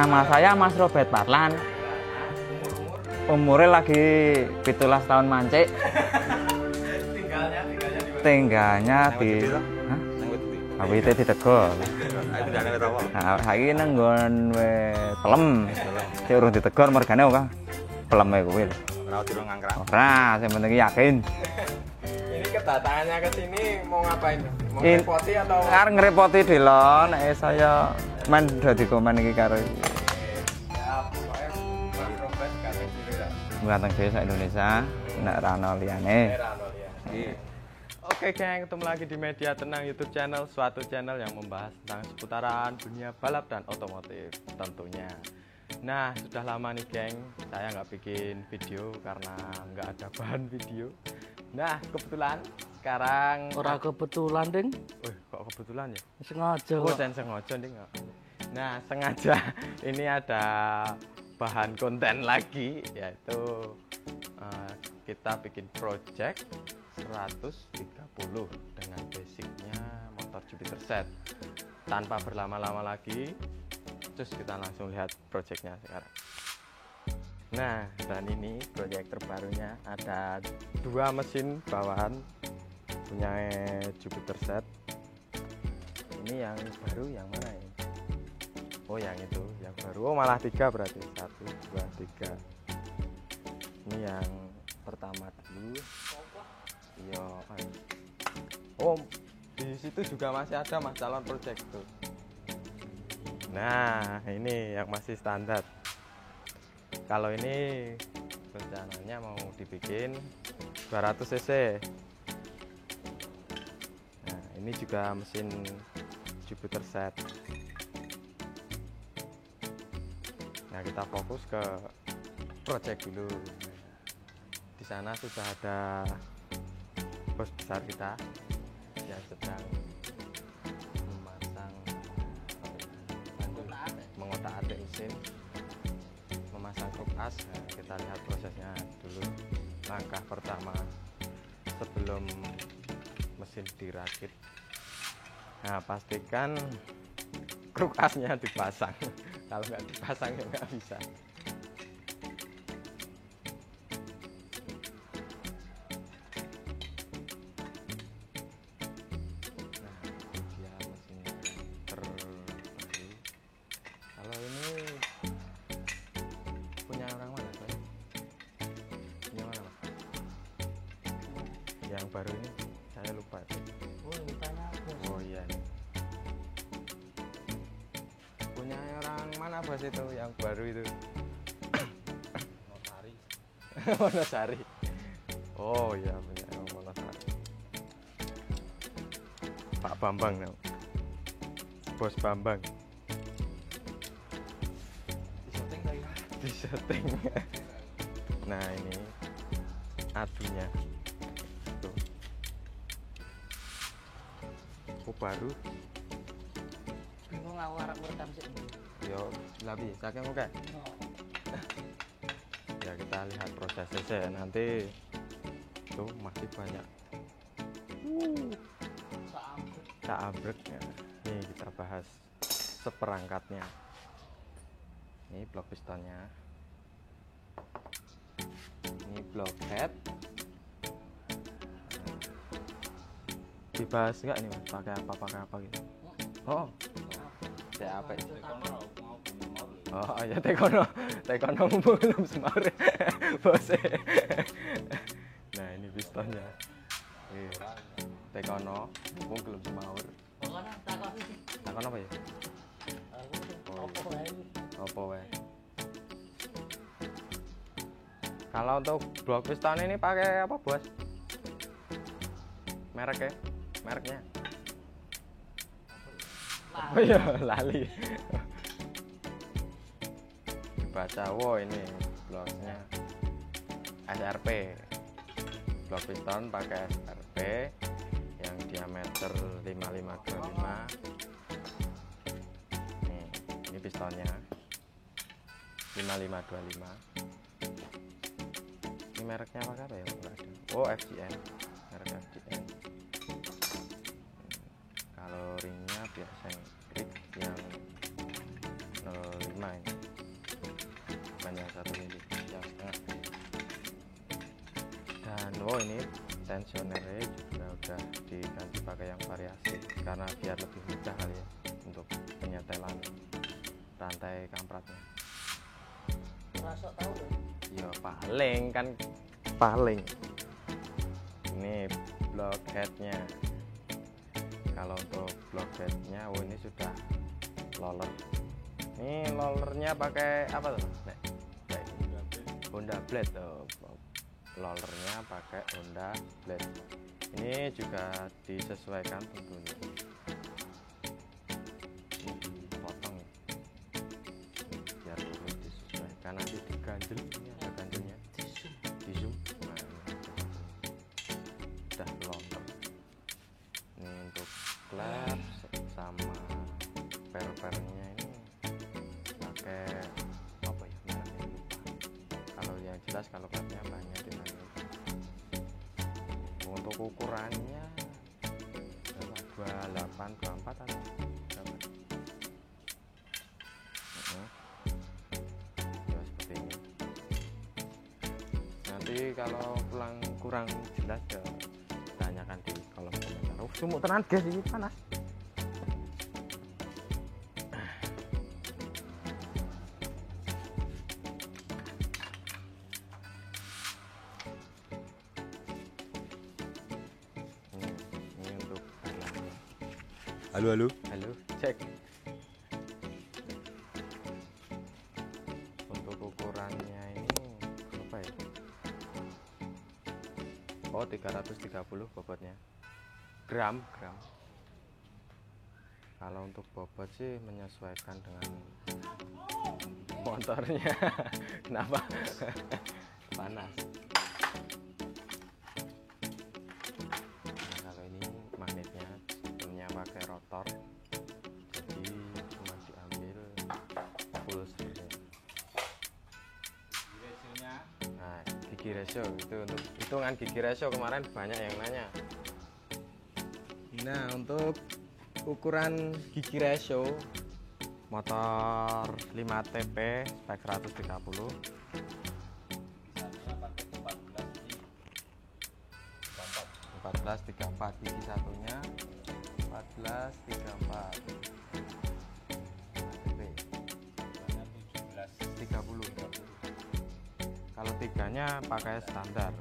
Nama saya Mas Robert Patlan. Umurnya lagi 17 tahun mancik. Tinggalnya di Awite di Tegal. Nah, saiki nang nggon Pelem. Sik urung di Tegal mergane kok. Peleme kuwi. Ora dirong ngangkrak. Ora, sing penting yakin. Ini kedatangannya ke sini mau ngapain? Mau ngerepoti atau? Arep ngrepoti delon, nek saya men dadi komen iki karo Ya, pokoknya Mas Robert ganteng diri lah. ganteng dhewe sak Indonesia, nek ra ono liyane. Oke geng, ketemu lagi di Media Tenang YouTube channel, suatu channel yang membahas tentang seputaran dunia balap dan otomotif tentunya. Nah, sudah lama nih geng, saya nggak bikin video karena nggak ada bahan video. Nah, kebetulan sekarang Ora kebetulan, Ding. kok kebetulan ya? Sengaja. Oh, kok. dan sengaja nih nggak. Nah, sengaja ini ada bahan konten lagi, yaitu kita bikin project 130 dengan basicnya motor Jupiter set. Tanpa berlama-lama lagi, terus kita langsung lihat projectnya sekarang. Nah, dan ini project terbarunya, ada 2 mesin bawahan punya Jupiter set. Ini yang baru yang mana ini? Oh, yang itu, yang baru. Oh, malah 3 berarti. 1, 2, 3. Ini yang pertama dulu. Iya. Oh, di situ juga masih ada mas calon project tuh. Nah, ini yang masih standar. Kalau ini rencananya mau dibikin 200 cc. Nah, ini juga mesin Jupiter set. Nah, kita fokus ke project dulu. Di sana sudah ada bos besar kita yang sedang memasang mengotak-atik mesin, memasang kruk as. Nah, kita lihat prosesnya dulu. Langkah pertama sebelum mesin dirakit, nah pastikan kruk asnya dipasang. Kalau nggak dipasang ya nggak bisa. Kalau ini punya orang mana? Punya mana mas? Yang baru ini saya lupa. Oh, ditanya aku. Oh iya. Punya orang mana bos itu yang baru itu? Monosari. Monosari. Oh iya, punya orang Monosari. Pak Bambang no. Bos Bambang. Disetting. Nah, ini adunya tuh. Oh, baru Bingung aku arep merekam sik. yo lebih saking oke. Ya, kita lihat prosesnya nanti tuh masih banyak tak abreknya. Nih kita bahas seperangkatnya. Ini blok pistonnya, ini blok head. Dibahas nggak ini mas, pakai apa gitu? Oh, kayak apa itu? Oh ya, tekono belum semaur bose. Nah, ini pistonnya. Tekono belum semaur. Pokoknya takon iki. Takon apa ya? Opo wae. Apa wae? Kalau untuk blok piston ini pakai apa bos? Mereknya? Oh iya, lali. Dibaca, wow ini bloknya SRP. Blok piston pakai SRP yang diameter 55x5. Nih, ini pistonnya 5525. Ini mereknya apa ya? Oh, FGN. Merek FGN. Kalau ringnya biasa ring yang 05 ini. bukan yang 1 mili, yang setengah. Dan ini tensionernya juga udah diganti pakai yang variasi karena biar lebih mudah kali ya untuk penyetelan rantai kampratnya. Rasok tahu loh. Ya paling ini blockheadnya. Kalau untuk blockheadnya ini sudah loler. Ini lolernya pakai apa tuh? Honda Blade tuh. Lolernya pakai Honda Blade. Ini juga disesuaikan tentunya. Ini dipotong biar lurus, disesuaikan, nanti diganjel. Ini ada ganjelnya. Di zoom. Nah, ini udah loler. Ini untuk klep sama per-pernya ini pakai apa ya? Namanya lupa. Kalau yang jelas kalau klepnya banyak dimana. Untuk ukurannya 28, 24 atau berapa? Ya seperti ini. Nanti kalau kurang jelas ya tanyakan di kolom komentar. Sumuk tenan guys, ini panas. Ini untuk jalannya. Halo. Halo, cek. Untuk ukurannya ini berapa ya? Oh, 330 bobotnya. Gram. Kalau untuk bobot sih menyesuaikan dengan motornya. Kenapa? Panas. Nah, kalau ini magnetnya sebetulnya pakai rotor, jadi cuma diambil full sebenarnya. Nah, gigi ratio itu untuk hitungan gigi ratio kemarin banyak yang nanya. Nah, untuk ukuran gigi ratio motor 5 TP spek 130 1434 gigi satunya 1434 TP 30. Kalau tiganya pakai standar,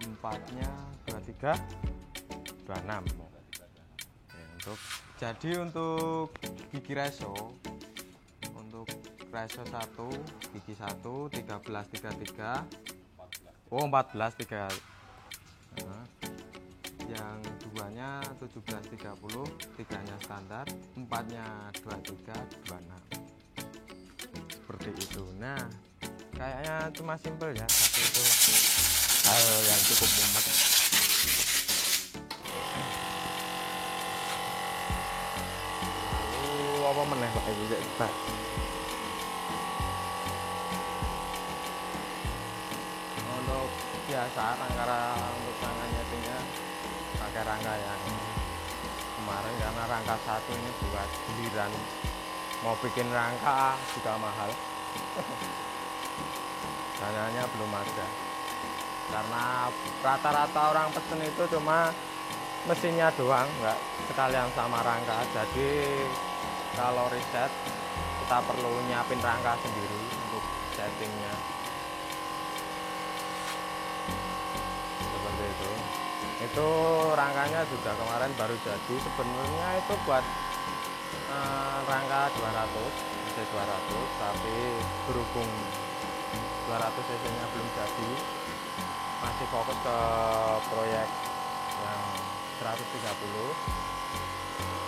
empatnya 23 26. Ya, untuk gigi ratio untuk ratio 1 gigi 1 1333 1433. Nah, yang duanya 1730, tiganya standar, empatnya 23 26 seperti itu. Nah, kayaknya cuma simple ya, tapi itu hal yang cukup mumet. Apa meneh Pak Ibu Pak? Untuk biasa untuk rangka nyetingnya pakai rangka yang kemarin karena rangka 1 ini buat giliran mau bikin rangka juga mahal. Dananya belum ada karena rata-rata orang pesen itu cuma mesinnya doang, nggak sekalian sama rangka. Jadi kalau riset kita perlu nyiapin rangka sendiri untuk settingnya seperti itu. Itu rangkanya juga kemarin baru jadi, sebenarnya itu buat rangka 200 tapi berhubung 200 cc nya belum jadi, masih fokus ke proyek yang 130,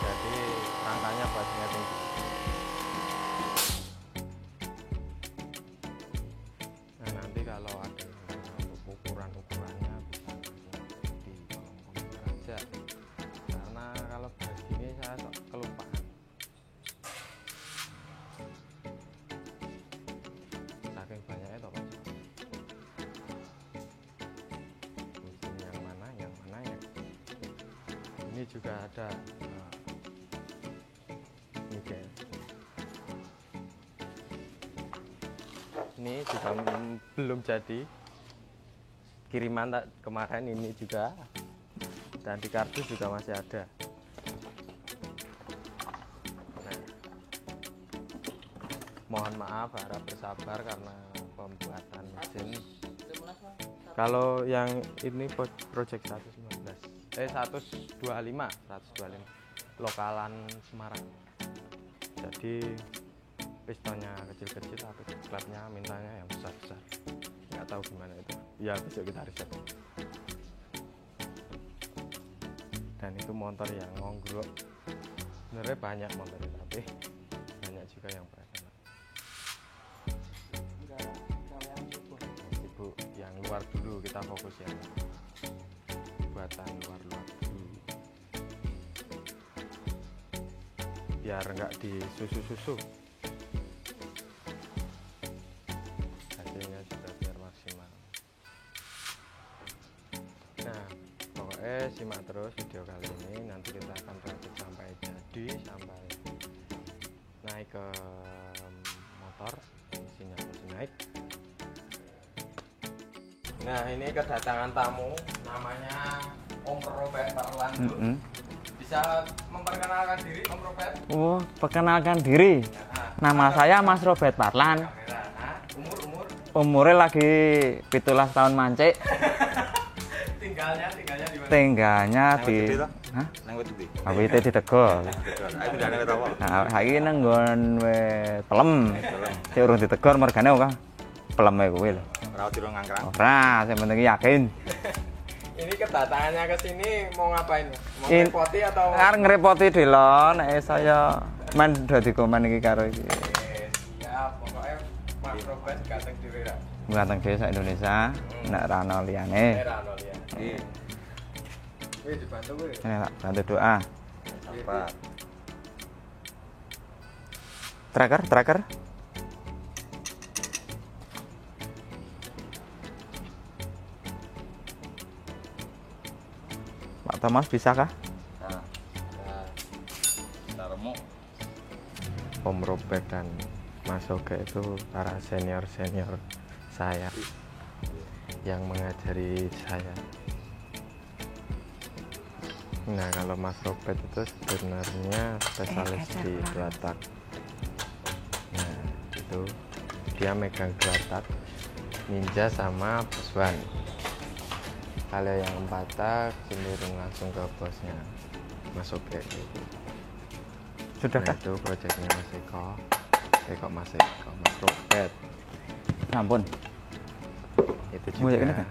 jadi rangkanya buatnya tinggi. Nah, nanti kalau ada untuk ukurannya bisa di kolom komentar aja, karena kalau bahas gini saya kelupaan. Saking banyaknya toh Pak. Mesin yang mana ya. Ini juga ada ini guys. Ini juga belum jadi. Kiriman kemarin ini juga. Dan di kardus juga masih ada. Nah, mohon maaf, harap bersabar karena pembuatan mesin. Kalau yang ini project 125 lokalan Semarang. Jadi pistonnya kecil-kecil tapi klepnya mintanya yang besar-besar. Nggak tahu gimana itu. Ya besok kita riset. Dan itu motor yang ngonggrok. Sebenarnya banyak motornya tapi banyak juga yang berat. Sibuk yang luar dulu, kita fokus yang buatan luar dulu. Biar nggak disusu-susu. Hasilnya juga biar maksimal. Nah, pokoknya simak terus video kali ini. Nanti kita akan praktik sampai jadi, sampai naik ke motor, mesinnya masih naik. Nah, ini kedatangan tamu, namanya Om Robert Parlandu. Bisa memperkenalkan diri, Om Robert? Oh, perkenalkan diri. Nama saya Mas Robert Parlan. Umurnya lagi 17 tahun mancik. Tinggalnya di mana? Tinggalnya di Awite di Tegal. Nah, saiki nang nggon Pelem. Sik urung di Tegal mergane kok Peleme kuwi lho. Ora dirong ngangkrang. Ora, sing penting yakin. Ini kedatangannya ke sini mau ngapain? Mau ngerepoti atau? Ngerepoti delo, nek saya main dadi komen iki karo iki. Ya, pokoknya Mas Robert ganteng dhewe ra. Ganteng dhewe sak Indonesia, nek ra ono liyane. Ra ono liyane. Wis dibantu kowe. Ini tak bantu doa. Apa? Tracker. Pak Thomas bisakah? Nah. Taremu. Om Robert dan Mas Oge itu para senior saya yang mengajari saya. Nah, kalau Mas Robert itu sebenarnya spesialis di dua tak. Nah, itu dia megang dua tak, Ninja sama Buswan. Kalau yang 4 tak cenderung langsung ke bosnya Mas Oge. Sudah Nah, itu proyeknya Mas Eko. Mas Robert. Ampun. Itu Oh, ya, ini juga. kan?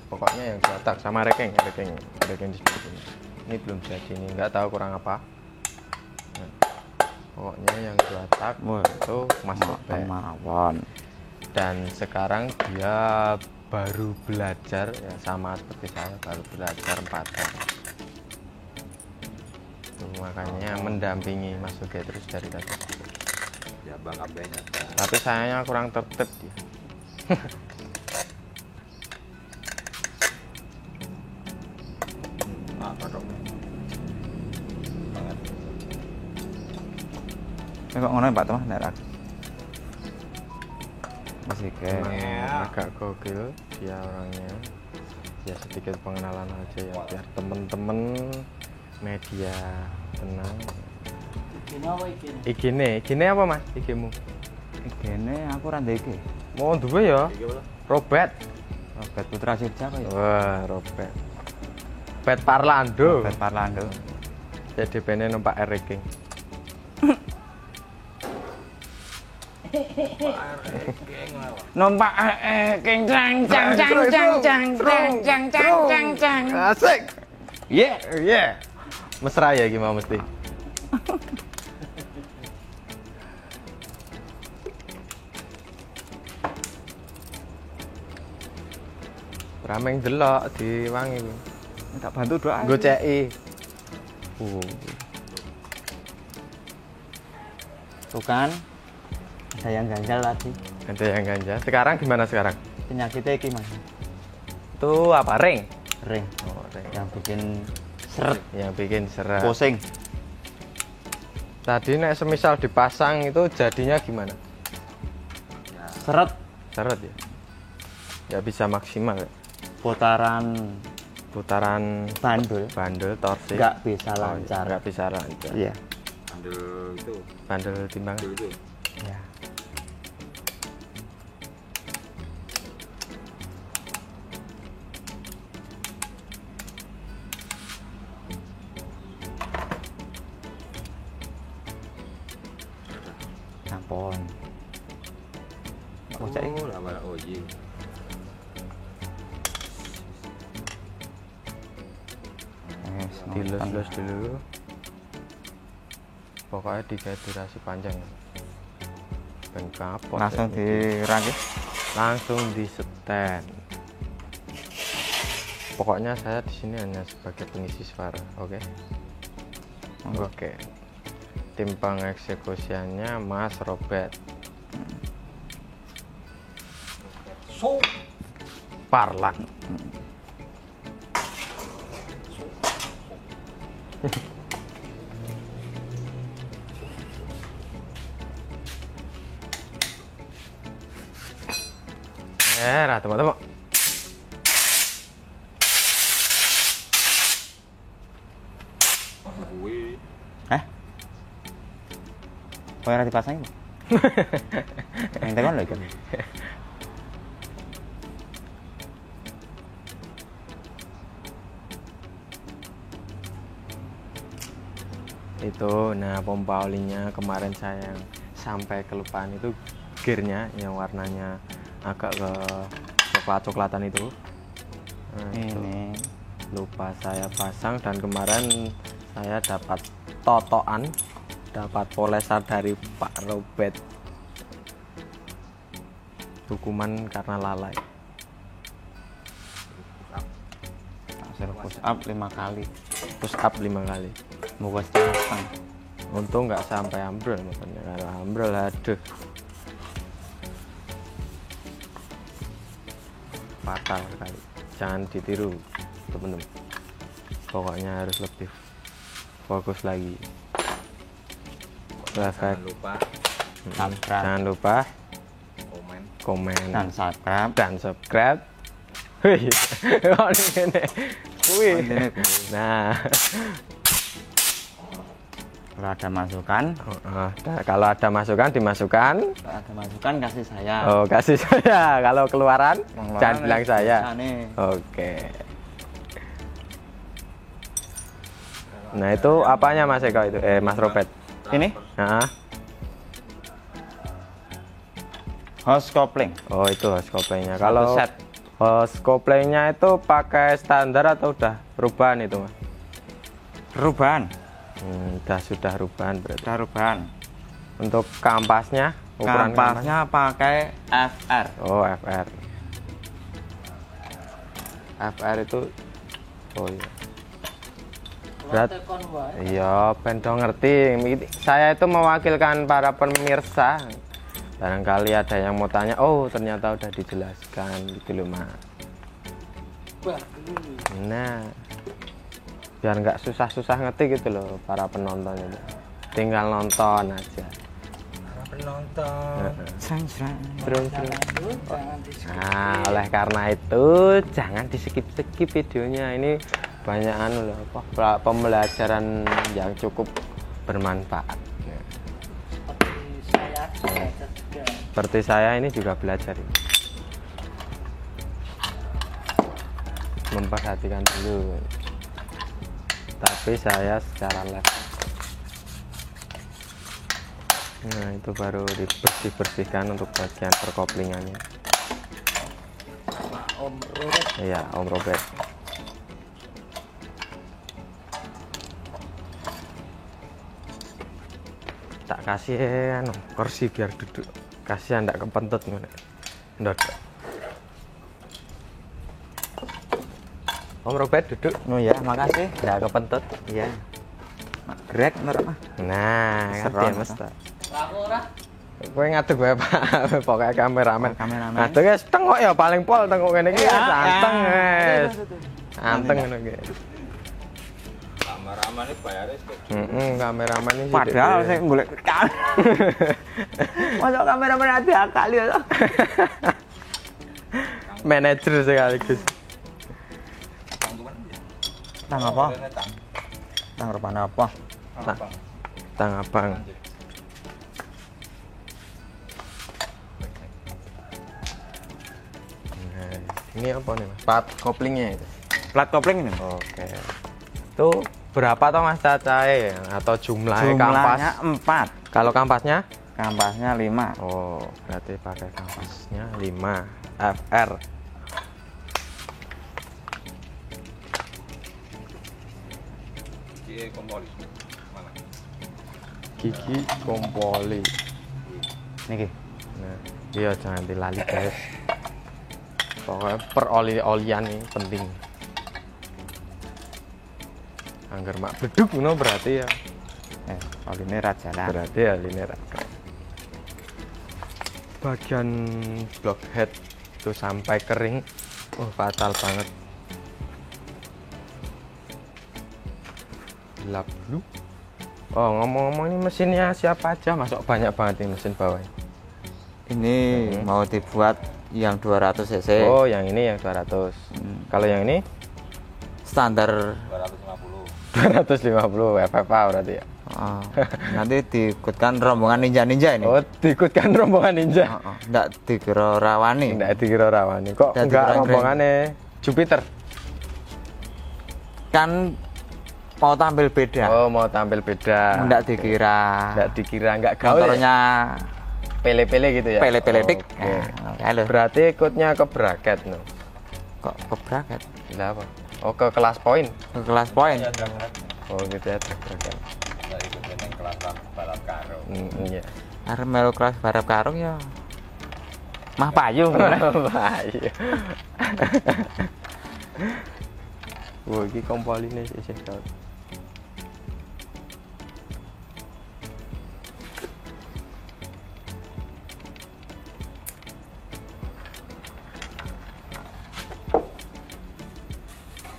Pokoknya yang 2 tak sama reking di sini. Ini belum jadi, ini nggak tahu kurang apa. Nah, pokoknya yang 2 tak itu Mas Robert. Mawon. Dan sekarang dia baru belajar ya, sama seperti saya, baru belajar 4 tak. Makanya mendampingi Mas Oge terus dari tadi. Ya bang kabehnya. Tapi sayangnya kurang tertib dia. Apa dong? Banget. Ini kok ngono Pak Thomas nek ra. Masih kayak Agak gokil dia orangnya. Ya sedikit pengenalan aja ya biar temen-temen media tenang. IG-ne apa Mas? IG-mu? Igene aku ra ndek iki. Mau duwe ya? Iki apa? Robert. Robert Putra Sirja kok ya. Wah, Robert. Robert Parlandu. Robert Parlandu. CDP-ne numpak R King. Numpak keng cang cang cang cang cang cang cang cang cang. Asik. Yeah. Mesra ya gimana mesti. Rameng delok diwangi. Tak bantu doa. Nggo ceki. Tuh kan. Ada yang ganjal tadi. Ada yang ganja. Sekarang gimana sekarang? Penyakitnya iki Mas. Itu apa ring? Ring. Oh, ring. Yang bikin seret, Yang bikin seret. pusing. Tadi nek semisal dipasang itu jadinya gimana? Ya seret seret ya. Nggak bisa maksimal ya. putaran Bandul torsi nggak bisa lancar. nggak bisa lancar. Iya. Bandul timbang itu. Ya. Ampun. Oh, cek. Oh iya. dilus-lus dulu. Pokoknya digawe durasi panjang. Ben kapok. Langsung dirangkis. Langsung di stand. Pokoknya saya di sini hanya sebagai pengisi suara, oke? Oke. Tim pengeksekusiannya Mas Robert. Parlan. Teman-teman. Kok ora dipasang iki? Yang tekan lho iki. Itu, nah pompa olinya kemarin saya yang sampai kelupaan itu gearnya yang warnanya agak ke coklat-coklatan itu. Nah, Ini lupa saya pasang dan kemarin saya dapat totoan, dapat polesan dari Pak Robert, hukuman karena lalai. hasil push up 5 kali. Push up 5 kali. Moga setengah. Untung nggak sampai ambrol, makanya kalau ambrol aduh fatal sekali. Jangan ditiru teman-teman, pokoknya harus lebih fokus lagi. Jangan lupa Jangan lupa komen Dan subscribe. Wih, oh, ini. Wih. Nah, Kalau ada masukan, kalau ada masukan dimasukkan. kalau ada masukan kasih saya. Oh, kasih saya. Kalau keluaran, jangan bilang saya. Nih. Oke. Nah, itu apanya Mas Eko itu? Mas Robert. Ini Nah. hose coupling. Oh, itu hose couplingnya. Satu Kalau set. hose couplingnya itu pakai standar atau udah rubahan itu, Mas? Perubahan. Sudah rubahan berarti. Udah rubahan. Untuk kampasnya, ukuran Kampasnya pakai FR. Oh, FR. FR itu oh iya. Berat. Iya, ben dong ngerti. Saya itu mewakilkan para pemirsa. Barangkali ada yang mau tanya, oh ternyata udah dijelaskan gitu loh, Mas. Nah, biar nggak susah-susah ngerti gitu loh para penonton itu. Tinggal nonton aja. para penonton. Terus. Nah, oleh karena itu jangan di skip videonya. Ini banyak pembelajaran yang cukup bermanfaat. Seperti saya ini juga belajar ini. Memperhatikan dulu. Tapi saya secara live. Nah, itu baru dibersihkan untuk bagian perkoplingannya. Om Robert. Iya, Om Robert. Tak kasih kursi biar duduk. Kasihan ndak kepentut ngono. Ndot. Om Robert duduk. Oh ya, makasih. Ndak kepentut. Iya. Greg menurut mah. Nah, ngerti ya, Mas. Aku ora. Kowe ngadeg wae, Pak. Pokoknya kameramen. Kameramen. Ngadeg wis tengok ya paling pol tengok ngene iki Iya, anteng iya. wis. Anteng ngono iki. Kameramen Kamane bayare Kameramen ini Padahal saya golek Masa kameramen ada kali ya. manajer sekaligus. Tang apa? Tang repan apa? Tang abang. Nah, ini apa nih Mas? Plat koplingnya itu. Plat kopling ini. Oke. Itu berapa toh Mas cacai atau jumlahnya kampas? Jumlahnya 4. Kalau kampasnya? Kampasnya 5. Oh, berarti pakai kampasnya 5 FR. Gigi kompoli. Mana? Gigi kompoli. Niki. Nah, iya jangan dilali guys. Pokoknya peroli-olian ini penting. Angger mak beduk ngono berarti ya. Oline rajalan. Berarti ya ini raja. Bagian blockhead itu sampai kering, fatal banget. Lap dulu. Oh ngomong-ngomong ini mesinnya siapa aja? Masuk banyak banget ini mesin bawah. Ini mau dibuat yang 200 cc. Oh yang ini yang 200. Kalau yang ini Standar 250 FFA berarti ya. nanti diikutkan rombongan ninja-ninja ini. Oh diikutkan rombongan ninja. Enggak dikira rawani. Enggak dikira rawani. Kok Nggak enggak dikira rombongannya Jupiter? Kan mau tampil beda. Oh mau tampil beda. Enggak dikira. Enggak dikira enggak gaul. Motornya Pele-pele gitu ya. pele-pele dik. Oke. Halo. Berarti ikutnya ke bracket no. Kok ke bracket? Lah apa? Oh ke kelas poin. Ke kelas poin. Oh gitu ya bracket. Dari ikut kelas balap karo. Iya. Arep melu kelas balap karung ya. Mah payu. Iya. Wah, iki kompoline isih gaul.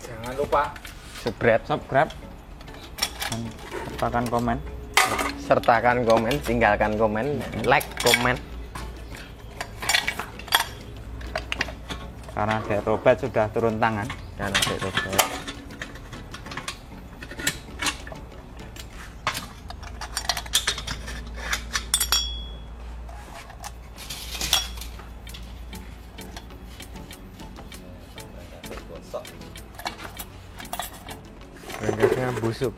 Jangan lupa Subscribe, Dan sertakan komen. sertakan komen, tinggalkan komen, like, komen. Karena Dek Robert sudah turun tangan. Karena Dek Robert. Renggasnya busuk.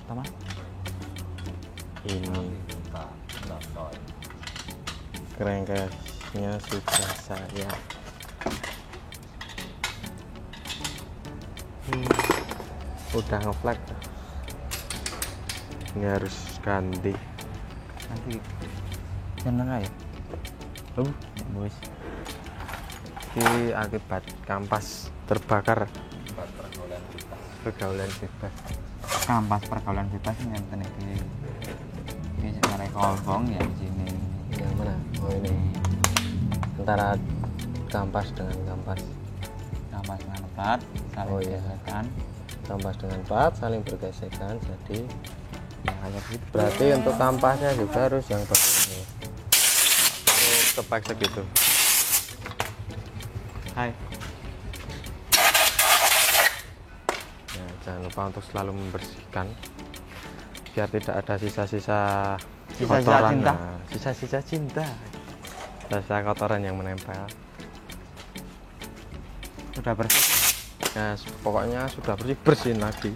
Apa Mas? Ini kerengkasnya sudah saya udah ngeflag. Ini harus ganti. Nanti bener ya. Bos. Ini akibat kampas terbakar. Pergaulan bebas. Kampas pergaulan bebas ini yang iki. Ini sebenarnya kolbong ya di sini. Yang mana? Oh ini. Antara kampas dengan kampas. Kampas dengan plat saling gesekan. Kampas dengan plat saling bergesekan. Jadi Ya kayak gitu. berarti untuk kampasnya juga harus yang bagus nih. Tepak segitu. Hai. Ya, jangan lupa untuk selalu membersihkan biar tidak ada sisa-sisa Sisa-sisa kotoran. cinta. Nah, sisa-sisa cinta, sisa kotoran yang menempel. Sudah bersih. Nah, pokoknya sudah bersih, bersihin lagi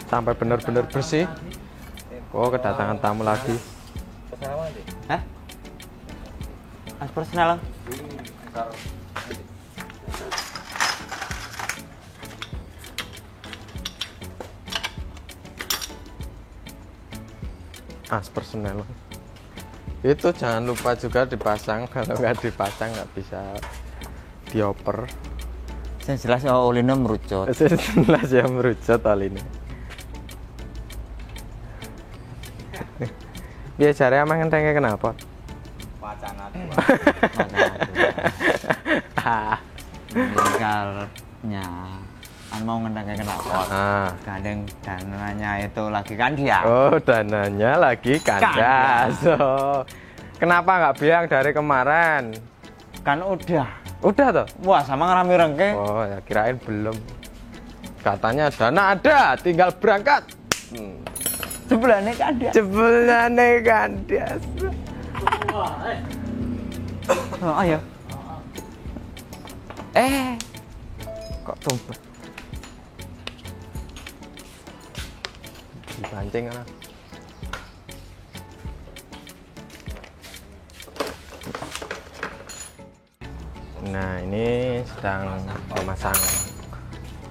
sampai benar-benar bersih. Oh kedatangan tamu lagi. Hah? Mas personal. As personel itu jangan lupa juga dipasang. Kalau nggak dipasang nggak bisa dioper. Yang jelas oline merucut. Jelas ya merucut ini. Biasanya emang ngentengnya kenapa? Wacana Meninggalnya kan mau ngentengin knalpot. Ah. Gandeng dananya itu lagi kandas. Oh, dananya lagi kandas. Oh. Kenapa nggak bilang dari kemarin? Kan udah. Udah toh? Wah, sama ngerami rengke. Oh, ya kirain belum. Katanya dana ada, tinggal berangkat. Sebelahnya kandas. Jebulane kandas. Oh, ayo. Kok tumpah? Dipancing kan? Nah, ini sedang memasang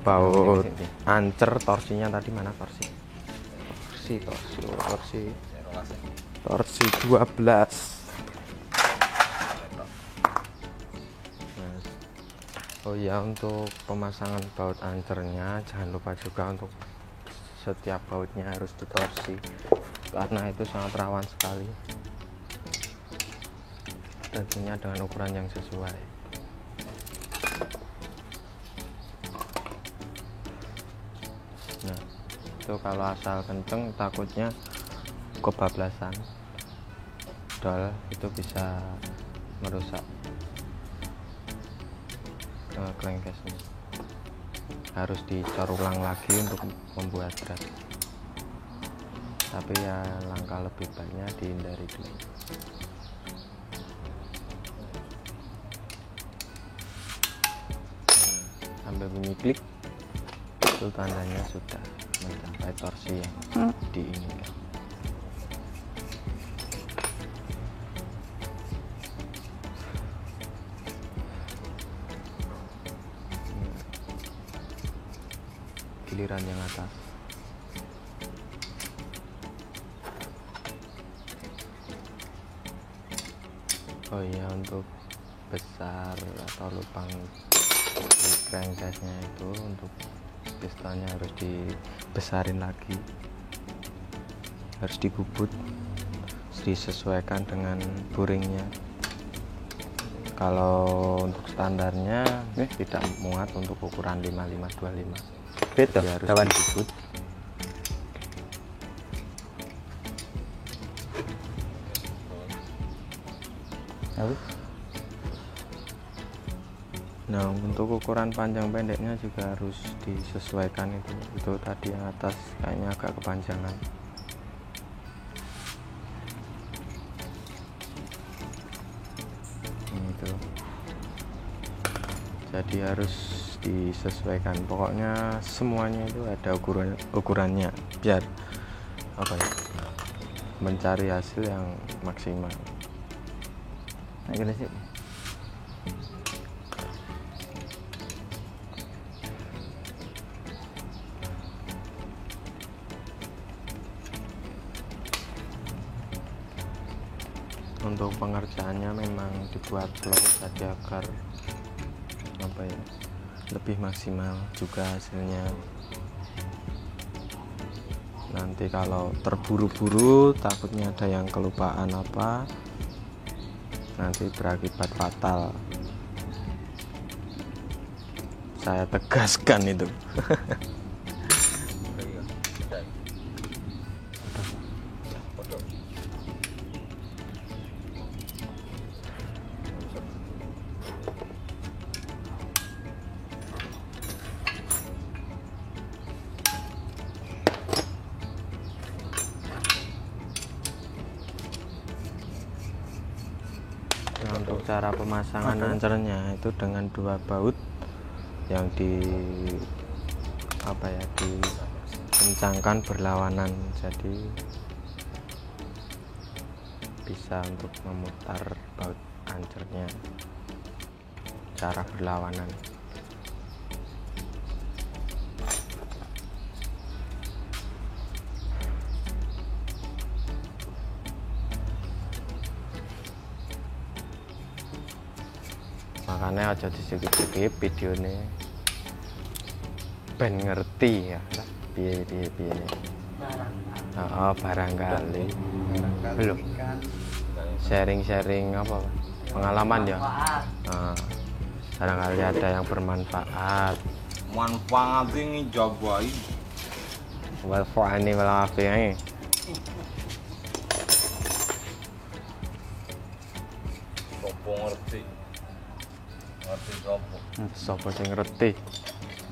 baut ancer. Torsinya tadi mana torsi? Torsi 12. Nah, oh ya, untuk pemasangan baut ancernya jangan lupa juga untuk setiap bautnya harus ditorsi karena itu sangat rawan sekali, tentunya dengan ukuran yang sesuai. Nah, itu kalau asal kenceng takutnya kebablasan dol, itu bisa merusak crankcase-nya. Harus dicor ulang lagi untuk membuat berat, tapi ya langkah lebih baiknya dihindari dulu. Sampai bunyi klik itu tandanya sudah mencapai torsi yang diinginkan. Giliran yang atas. Oh iya, untuk besar atau lubang di crankcase-nya itu untuk pistonnya harus dibesarin lagi, harus dibubut, disesuaikan dengan buringnya. Kalau untuk standarnya tidak muat untuk ukuran 5525. Betul, Dia harus kawan. dibubut. Nah, untuk ukuran panjang pendeknya juga harus disesuaikan itu. Itu tadi yang atas kayaknya agak kepanjangan. Itu. Jadi harus disesuaikan. Pokoknya semuanya itu ada ukurannya biar apa ya? Mencari hasil yang maksimal. Nah, gini sih. Untuk pengerjaannya memang dibuat flow saja agar apa ya, lebih maksimal juga hasilnya. Nanti kalau terburu-buru takutnya ada yang kelupaan apa, nanti berakibat fatal. Saya tegaskan itu. Nah, untuk cara pemasangan ancernya itu dengan dua baut yang dikencangkan berlawanan, jadi bisa untuk memutar baut ancernya cara berlawanan. Makanya aja disikip-sikip videonya ben ngerti ya piye. Barangkali belum sharing apa pengalaman ya. Barangkali ada yang bermanfaat. manfaat ini jabai. Walfa'ani walafi'i. Sopo ngerti. Ngerti sopo. Sopo sing ngerti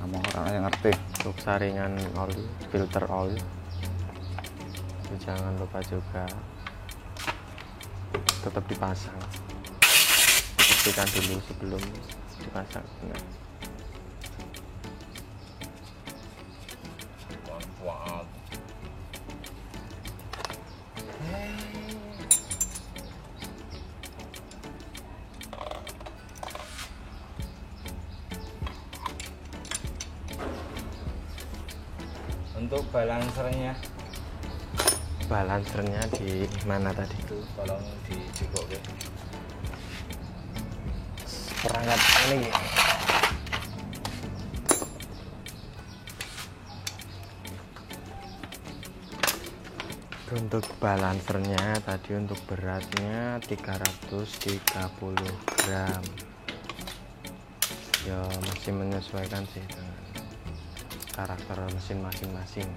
ngomong orang yang ngerti. untuk saringan oli, filter oil. Itu jangan lupa juga tetap dipasang. Pastikan dulu sebelum dipasang. Nah. Manfaat. Untuk balancernya Balancernya di mana tadi? itu tolong dicukuk ya. Perangkat ini. Untuk balancernya tadi untuk beratnya 330 gram. Ya masih menyesuaikan sih dengan karakter mesin masing-masing.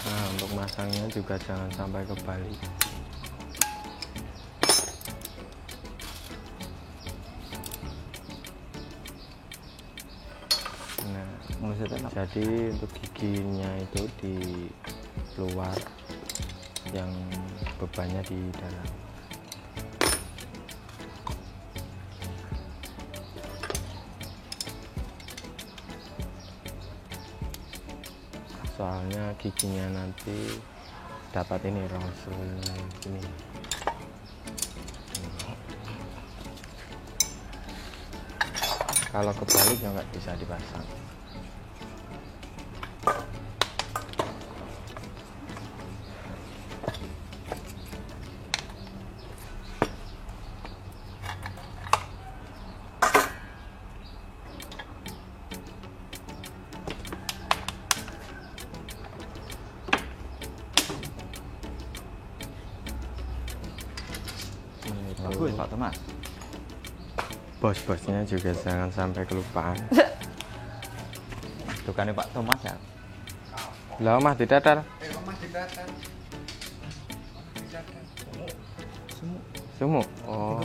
Nah, untuk masangnya juga jangan sampai kebalik. Nah, jadi untuk giginya itu di luar, yang bebannya di dalam. Soalnya giginya nanti dapat ini rongsulnya ini. Kalau kebalik ya nggak bisa dipasang. Bagus Pak Thomas. Bos-bosnya juga jangan sampai kelupaan. Bukannya Pak Thomas ya? Lah Mas didatar. Sumuk. Oh.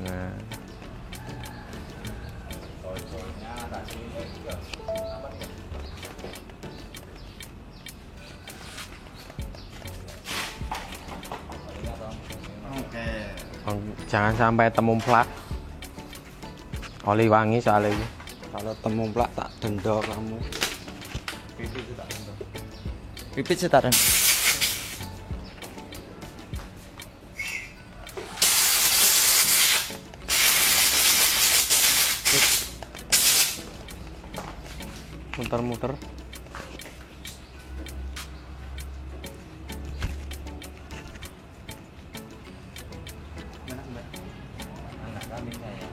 Nah, Koin-koinnya tadi juga apa nih? jangan sampai temumplak. Oli wangi soalnya ini. Kalau temumplak tak denda kamu. Pipit itu tak tentu. Pipit sih tak denda. Muter-muter. Anak kambingnya ya.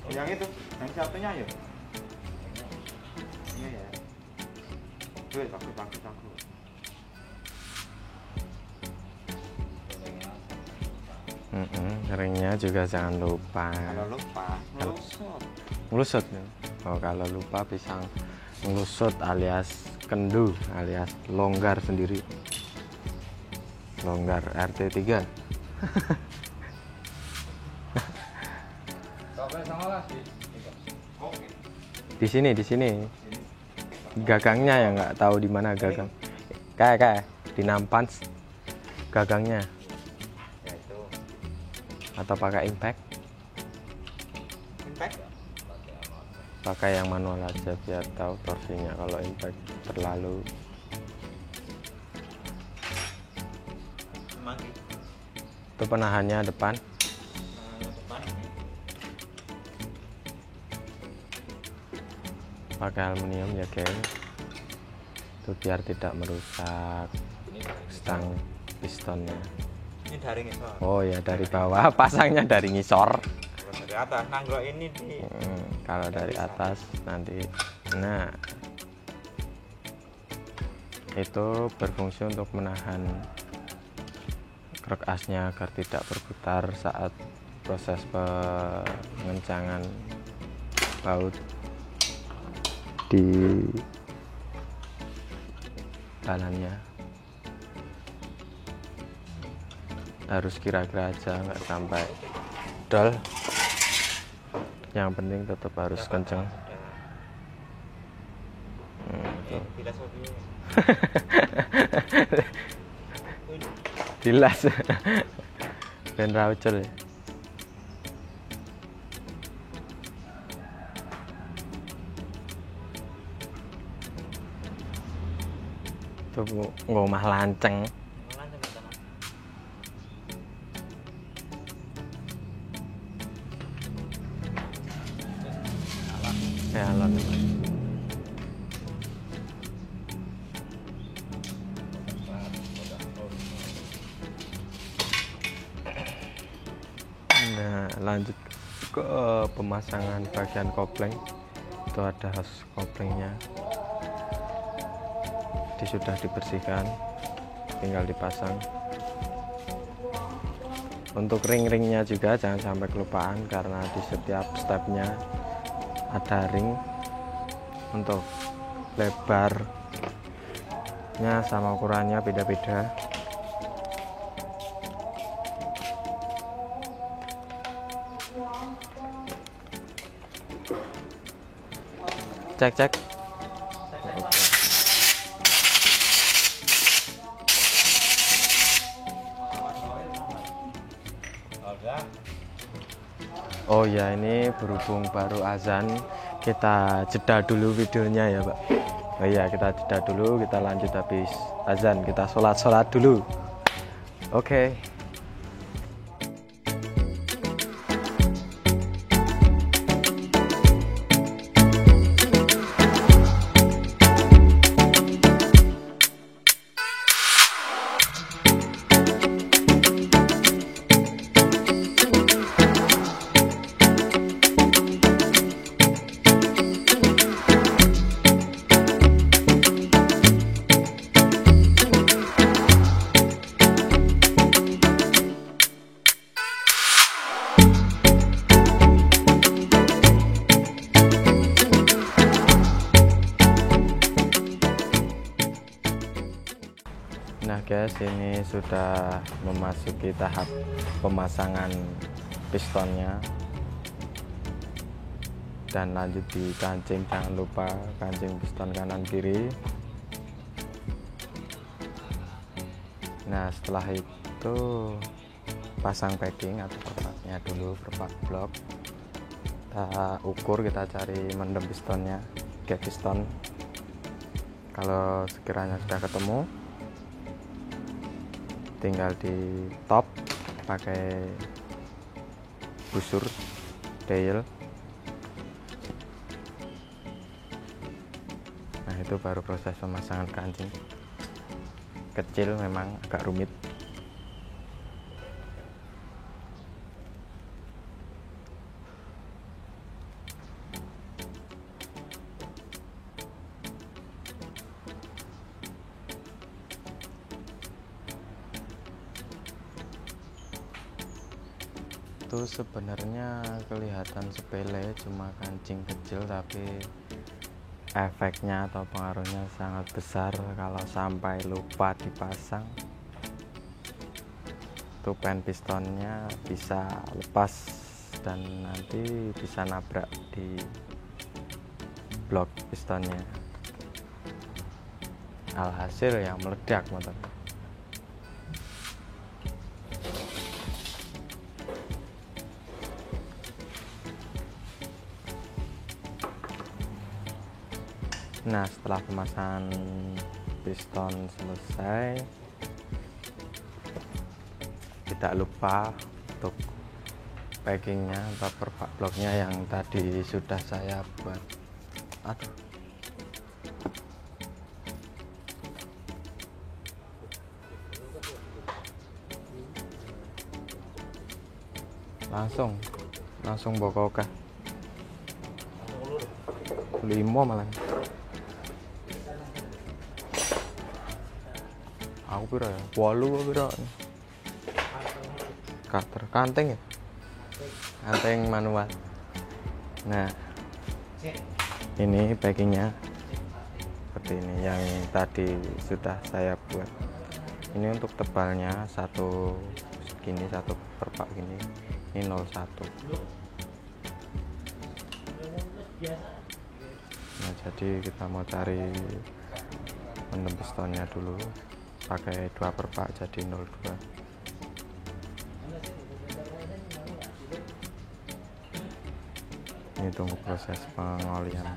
Yang itu, yang satunya ya. Iya ya. Tuh, bagus. Ringnya juga jangan lupa. Kalau lupa, ngelusut. Ngelusut. Oh, kalau lupa bisa ngelusut alias kendu alias longgar sendiri. Longgar RT3. Coba sama lagi. Di sini. Gagangnya ya nggak tahu di mana gagang. Kayak di Nampans gagangnya. Ya itu. Atau pakai impact? Impact. Pakai yang manual aja biar tahu torsinya. Kalau impact terlalu Semanggi. itu penahannya depan. Depan. Pakai aluminium ya geng, itu biar tidak merusak Ini dari stang pistonnya. Ini dari ngisor. Oh ya dari bawah, pasangnya dari ngisor. Terus Dari atas nanggro ini di kalau dari atas nanti. Nah, itu berfungsi untuk menahan krek asnya agar tidak berputar saat proses pengencangan baut di balannya. Harus kira-kira aja, nggak sampai dol. Yang penting tetap harus kenceng. Dilas ben raucel. Tuh ngomah lanceng. Ya alon. Nah, lanjut ke pemasangan bagian kopling. Itu ada hose koplingnya. Sudah dibersihkan, tinggal dipasang. Untuk ring-ringnya juga jangan sampai kelupaan, karena di setiap stepnya ada ring. Untuk lebarnya sama ukurannya beda-beda. Cek. Oh ya, ini berhubung baru azan, kita jeda dulu videonya ya Pak. Oh iya, kita jeda dulu, kita lanjut habis azan, kita sholat dulu. Oke. Nah guys, ini sudah memasuki tahap pemasangan pistonnya, dan lanjut di kancing. Jangan lupa kancing piston kanan kiri. Nah setelah itu pasang packing atau perpaknya dulu, perpak blok. Kita ukur, kita cari mendem pistonnya, gap piston. Kalau sekiranya sudah ketemu, tinggal di top pakai busur tail. Nah itu baru proses pemasangan kancing. Kecil, memang agak rumit. Itu sebenarnya kelihatan sepele, cuma kancing kecil, tapi efeknya atau pengaruhnya sangat besar kalau sampai lupa dipasang. Tuh pen pistonnya bisa lepas dan nanti bisa nabrak di blok pistonnya. Alhasil ya meledak motor. Nah setelah pemasangan piston selesai, tidak lupa untuk packingnya atau perpak bloknya yang tadi sudah saya buat. Aduh, langsung bawa kok 5 malah. Aku pira ya? 8 pira? Cutter kanting ya? Kanting manual. Nah, ini packingnya seperti ini yang tadi sudah saya buat. Ini untuk tebalnya satu segini, satu perpak gini. Ini 01. Nah, jadi kita mau cari mendem pistonnya dulu pakai 2 perpak jadi 02. Ini tunggu proses pengolian.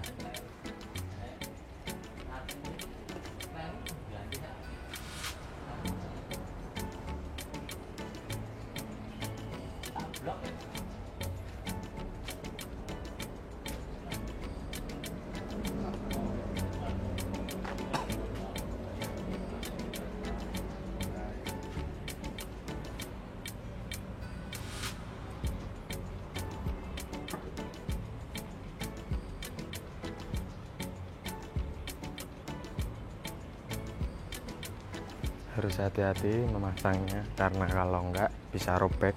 Harus hati-hati memasangnya karena kalau enggak bisa robek.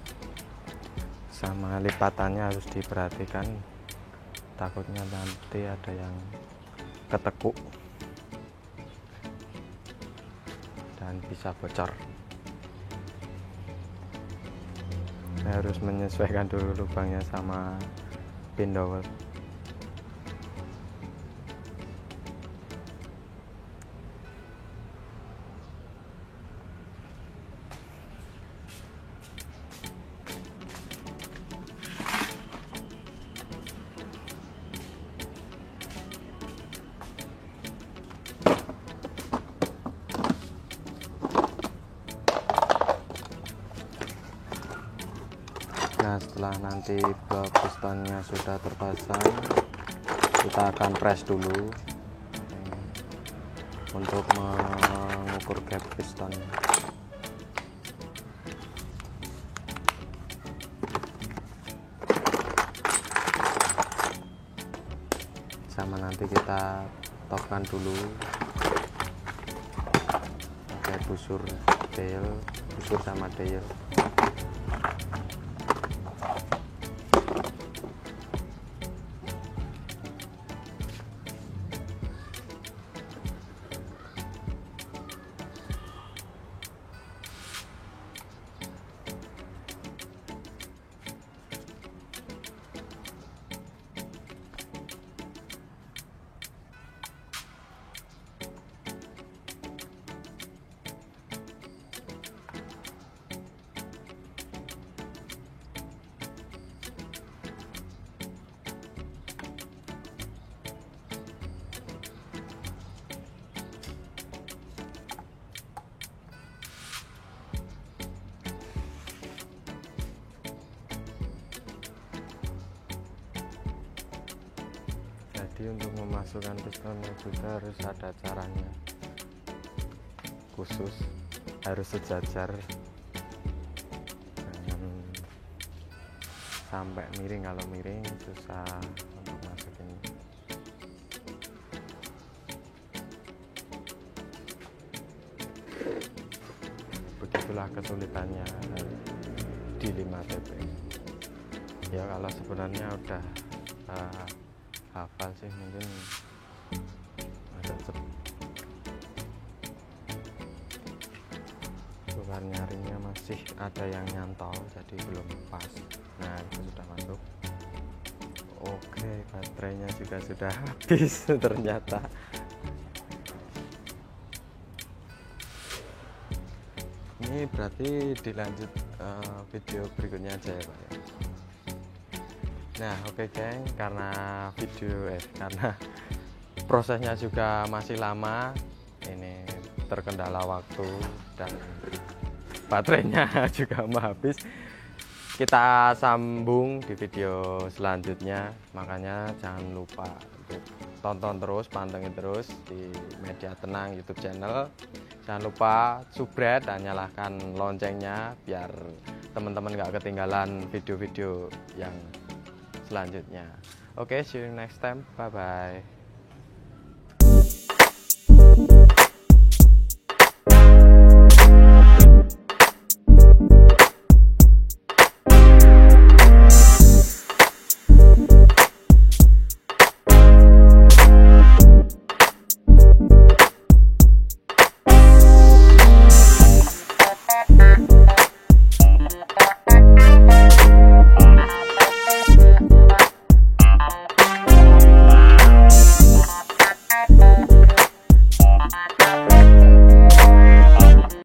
Sama lipatannya harus diperhatikan, takutnya nanti ada yang ketekuk dan bisa bocor. Saya harus menyesuaikan dulu lubangnya sama pin dowel. Nah, setelah nanti blok pistonnya sudah terpasang, kita akan press dulu untuk mengukur gap piston. Sama nanti kita topkan dulu pakai busur sama dial. Jadi untuk memasukkan pistonnya juga harus ada caranya khusus, harus sejajar, jangan sampai miring. Kalau miring susah untuk masukin. Begitulah kesulitannya di 5TP. Ya kalau sebenarnya udah hafal sih mungkin agak bukan nyaringnya masih ada yang nyantol jadi belum pas. Nah itu sudah masuk. Oke, baterainya juga sudah habis ternyata. Ini berarti dilanjut video berikutnya aja ya Pak ya. Nah oke geng, karena prosesnya juga masih lama, ini terkendala waktu dan baterainya juga mau habis, kita sambung di video selanjutnya. Makanya jangan lupa untuk tonton terus, pantengin terus di Media Tenang YouTube channel. Jangan lupa subscribe dan nyalakan loncengnya biar teman-teman gak ketinggalan video-video yang selanjutnya. Oke, see you next time. Bye bye.